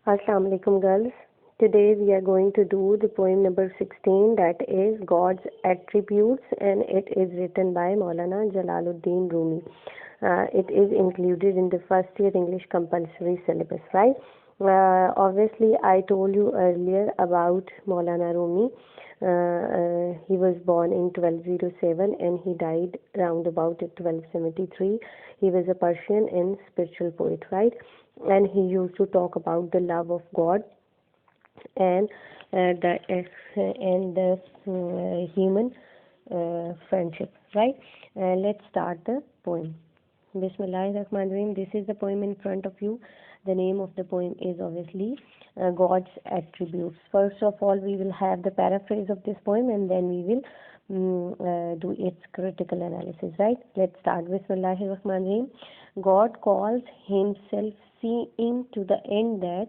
Assalamu alaikum girls. Today we are going to do the poem number 16, that is God's Attributes, and it is written by Maulana Jalaluddin Rumi. It is included in the first year English compulsory syllabus, right? Obviously I told you earlier about Maulana Rumi. He was born in 1207 and he died round about 1273. He was a Persian and spiritual poet, right? And he used to talk about the love of God and the human friendship, right? Let's start the poem. Bismillahirrahmanirrahim. This is the poem in front of you. The name of the poem is obviously God's Attributes. First of all, we will have the paraphrase of this poem and then we will do its critical analysis, right? Let's start. Bismillahirrahmanirrahim. God calls himself seeing to the end that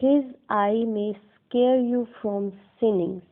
His eye may scare you from sinning.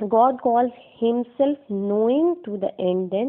God calls himself knowing to the end then,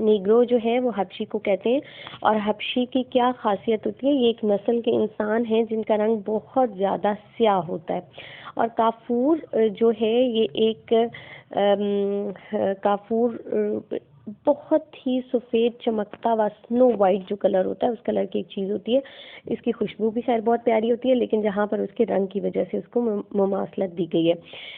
negro جو ہے وہ حبشی کو کہتے ہیں. اور حبشی کی کیا خاصیت ہوتی ہے؟ یہ ایک نسل کے انسان ہیں جن کا رنگ بہت زیادہ سیاہ ہوتا ہے. اور کافور جو ہے یہ ایک کافور بہت ہی سفید چمکتا ہوا سنو وائٹ جو کلر ہوتا ہے اس کلر کی ایک چیز ہوتی ہے. اس کی خوشبو بھی خیر بہت پیاری ہوتی ہے، لیکن جہاں پر اس کے رنگ کی وجہ سے اس کو مماثلت دی گئی ہے.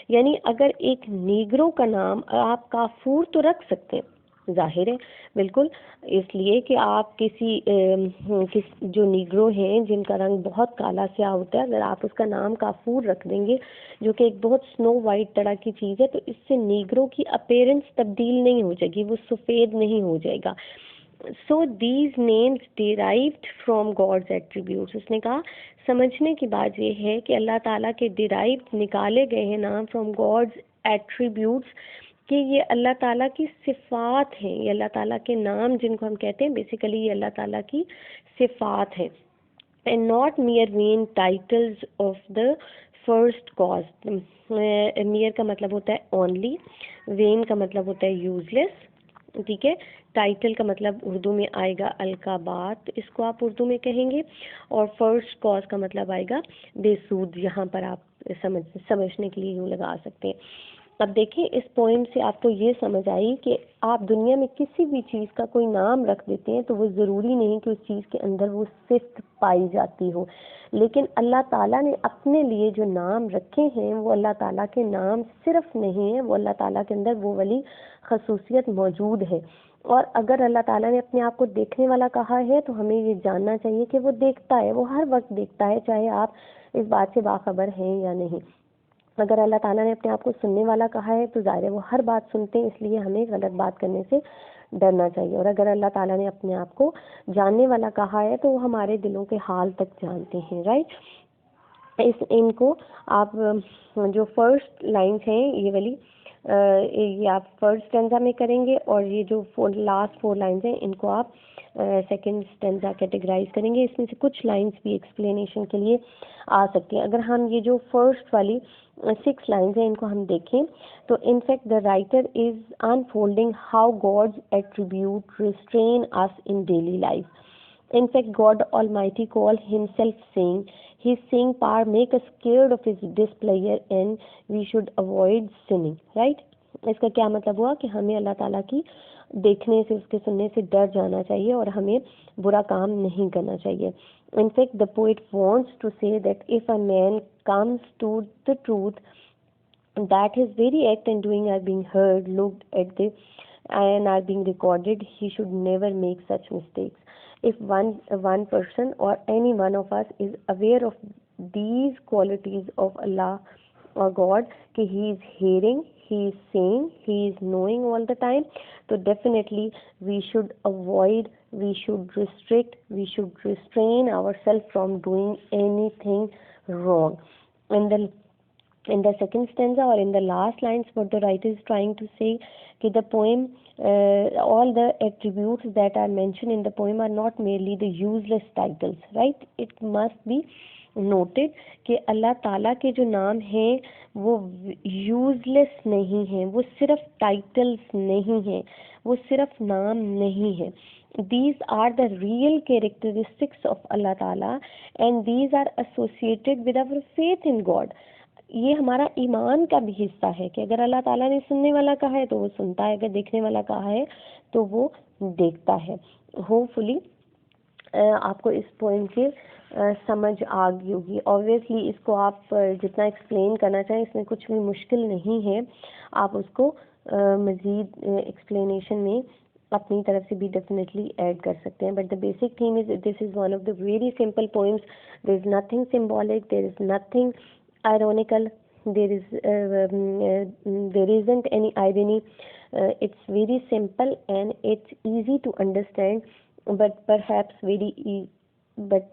یعنی اگر ایک نیگرو کا نام آپ کافور تو رکھ سکتے ہیں، ظاہر ہے بالکل، اس لیے کہ آپ کسی جو نیگرو ہیں جن کا رنگ بہت کالا سیاہ ہوتا ہے، اگر آپ اس کا نام کافور رکھ دیں گے جو کہ ایک بہت سنو وائٹ طرح کی چیز ہے، تو اس سے نیگرو کی اپیرنس تبدیل نہیں ہو جائے گی، وہ سفید نہیں ہو جائے گا. So these names derived from God's attributes. اس نے کہا سمجھنے کی بات یہ ہے کہ اللہ تعالیٰ کے derived نکالے گئے ہیں نام from God's attributes، کہ یہ اللہ تعالیٰ کی صفات ہیں. یہ اللہ تعالیٰ کے نام جن کو ہم کہتے ہیں بیسیکلی یہ اللہ تعالیٰ کی صفات ہیں. And not mere vain titles of the first cause. mere کا مطلب ہوتا ہے only، vain کا مطلب ہوتا ہے useless، ٹھیک ہے. ٹائٹل کا مطلب اردو میں آئے گا القابات، اس کو آپ اردو میں کہیں گے. اور فرسٹ کاز کا مطلب آئے گا بے سود. یہاں پر آپ سمجھنے کے لیے یوں لگا سکتے ہیں. اب دیکھیں اس پوائنٹ سے آپ کو یہ سمجھ آئی کہ آپ دنیا میں کسی بھی چیز کا کوئی نام رکھ دیتے ہیں تو وہ ضروری نہیں کہ اس چیز کے اندر وہ صفت پائی جاتی ہو، لیکن اللہ تعالیٰ نے اپنے لیے جو نام رکھے ہیں وہ اللہ تعالیٰ کے نام صرف نہیں ہیں، وہ اللہ تعالیٰ کے اندر وہ والی خصوصیت موجود ہے. اور اگر اللہ تعالیٰ نے اپنے آپ کو دیکھنے والا کہا ہے تو ہمیں یہ جاننا چاہیے کہ وہ دیکھتا ہے، وہ ہر وقت دیکھتا ہے، چاہے آپ اس بات سے باخبر ہیں یا نہیں. اگر اللہ تعالیٰ نے اپنے آپ کو سننے والا کہا ہے تو ظاہر ہے وہ ہر بات سنتے ہیں، اس لیے ہمیں غلط بات کرنے سے ڈرنا چاہیے. اور اگر اللہ تعالیٰ نے اپنے آپ کو جاننے والا کہا ہے تو وہ ہمارے دلوں کے حال تک جانتے ہیں، رائٹ. ان کو آپ جو فرسٹ لائنز ہیں یہ والی یہ آپ فرسٹ اسٹینزا میں کریں گے، اور یہ جو لاسٹ 4 لائنز ہیں ان کو آپ سیکنڈ اسٹینزا کیٹیگرائز کریں گے. اس میں سے کچھ لائنز بھی ایکسپلینیشن کے لیے آ سکتی ہیں. اگر ہم یہ جو فرسٹ والی 6 لائنز ہیں ان کو ہم دیکھیں تو in fact the writer is unfolding how God's attribute restrain us in daily life. In fact, God Almighty called himself saying, his saying power make us scared of his displeasure and we should avoid sinning, right? اس کا کیا مطلب ہوا کہ ہمیں اللہ تعالیٰ کی دیکھنے سے، اس کے سننے سے ڈر جانا چاہیے اور ہمیں برا کام نہیں کرنا چاہیے. In fact, the poet wants to say that if a man comes to the truth that his very act and doing are being heard, looked at and are being recorded, he should never make such mistakes. If one person or any one of us is aware of these qualities of Allah or God, کہ he is hearing, he is seeing, he is knowing all the time, so definitely we should avoid, we should restrict, we should restrain ourselves from doing anything wrong. In the second stanza or in the last lines, what the writer is trying to say, that the poem, all the attributes that are mentioned in the poem are not merely the useless titles, right? It must be noted کہ اللہ تعالیٰ کے جو نام ہیں وہ useless نہیں ہیں، وہ صرف ٹائٹلز نہیں ہیں، وہ صرف نام نہیں ہیں. These are the real characteristics of Allah Ta'ala and these are associated with our faith in God. یہ ہمارا ایمان کا بھی حصہ ہے کہ اگر اللہ تعالیٰ نے سننے والا کہا ہے تو وہ سنتا ہے، اگر دیکھنے والا کہا ہے تو وہ دیکھتا ہے. ہوپ فلی آپ کو اس پوائنٹ کی سمجھ آ گئی ہوگی. آبویسلی اس کو آپ جتنا ایکسپلین کرنا چاہیں اس میں کچھ بھی مشکل نہیں ہے، آپ اس کو مزید ایکسپلینیشن میں اپنی طرف سے بھی ڈیفینیٹلی ایڈ کر سکتے ہیں. But the basic theme is this is one of the very simple poems. There is nothing symbolic, there is nothing ironical, there isn't any irony. It's very simple and it's easy to understand, but perhaps but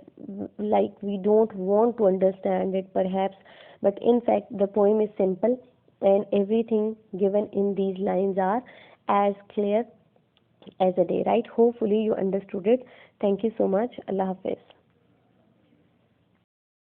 like we don't want to understand it perhaps, but in fact the poem is simple and everything given in these lines are as clear as a day, right? Hopefully you understood it. Thank you so much. Allah Hafiz.